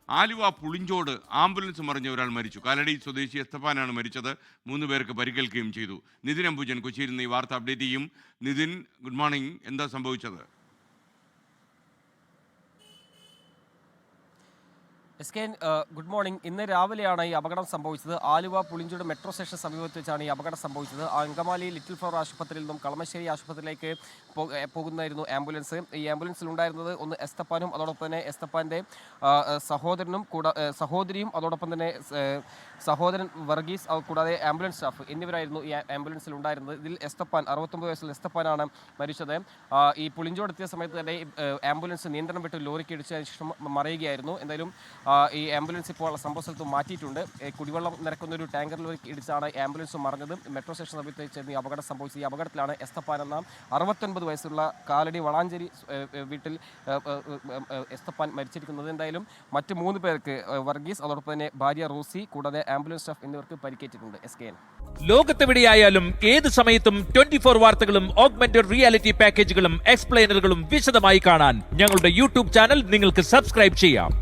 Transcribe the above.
Aluva Pulinchode ambulance മറിഞ്ഞ ഒരാൾ മരിച്ചു. കാലടി സ്വദേശി എസ്തപ്പാനാണ് മരിച്ചത്. 3 പേർക്ക് പരിക്കേൽക്കുകയും ചെയ്തു. നിതിൻ അംബുജൻ കൊച്ചിയിൽ നിന്ന് ഈ വാർത്ത അപ്ഡേറ്റ് ചെയ്യും. Nithin, good morning. എന്താ സംഭവിച്ചത്? Good morning. ഇന്ന് രാവിലെയാണ് ഈ അപകടം സംഭവിച്ചത്. ആലുവ പുളിഞ്ചോട് മെട്രോ സ്റ്റേഷൻ സമീപത്ത് വെച്ചാണ് ഈ അപകടം സംഭവിച്ചത്. അങ്കമാലി ലിറ്റിൽ ഫ്ലവർ ആശുപത്രിയിൽ നിന്നും കളമശ്ശേരി ആശുപത്രിയിലേക്ക് പോകുന്നതായിരുന്നു ആംബുലൻസ്. ഈ ആംബുലൻസിൽ ഉണ്ടായിരുന്നത് ഒന്ന് എസ്തപ്പാനും അതോടൊപ്പം തന്നെ എസ്തപ്പാൻ്റെ സഹോദരിയും അതോടൊപ്പം തന്നെ സഹോദരൻ വർഗീസ് കൂടാതെ ആംബുലൻസ് സ്റ്റാഫ് എന്നിവരായിരുന്നു ഈ ആംബുലൻസിൽ ഉണ്ടായിരുന്നത്. ഇതിൽ എസ്തപ്പാൻ 69 വയസ്സുള്ള എസ്തപ്പാനാണ് മരിച്ചത്. ഈ പുളിഞ്ചോട് എത്തിയ സമയത്ത് തന്നെ ആംബുലൻസ് നിയന്ത്രണം വിട്ട് ലോറിക്ക് ഇടിച്ചതിന് ശേഷം മറിയുകയായിരുന്നു. എന്തായാലും ഈ ആംബുലൻസ് ഇപ്പോൾ സംഭവ സ്ഥലത്ത് മാറ്റിയിട്ടുണ്ട്. കുടിവെള്ളം നിറക്കുന്ന ഒരു ടാങ്കർ ലോറിക്ക് ഇടിച്ചാണ് ആംബുലൻസ് മറിഞ്ഞത്. മെട്രോ സ്റ്റേഷൻ സമീപത്ത് ചേർന്ന് ഈ അപകടം സംഭവിച്ചത്. ഈ അപകടത്തിലാണ് എസ്തപ്പാൻ എന്ന 69 വയസ്സുള്ള കാലടി വളാഞ്ചേരി വീട്ടിൽ എസ്തപ്പാൻ മരിച്ചിരിക്കുന്നത്. എന്തായാലും മറ്റ് 3 പേർക്ക് വർഗീസ് അതോടൊപ്പം തന്നെ ഭാര്യ റോസി കൂടാതെ ആംബുലൻസ് സ്റ്റാഫ് എന്നിവർക്ക് പരിക്കേറ്റിട്ടുണ്ട്. ലോകത്തെവിടെയായാലും ഏത് സമയത്തും 24 വാർത്തകളും ഓഗ്മെന്റഡ് റിയാലിറ്റി പാക്കേജുകളും എക്സ്പ്ലെയിനറുകളും വിശദമായി കാണാൻ ഞങ്ങളുടെ യൂട്യൂബ് ചാനൽ നിങ്ങൾക്ക് സബ്സ്ക്രൈബ് ചെയ്യാം.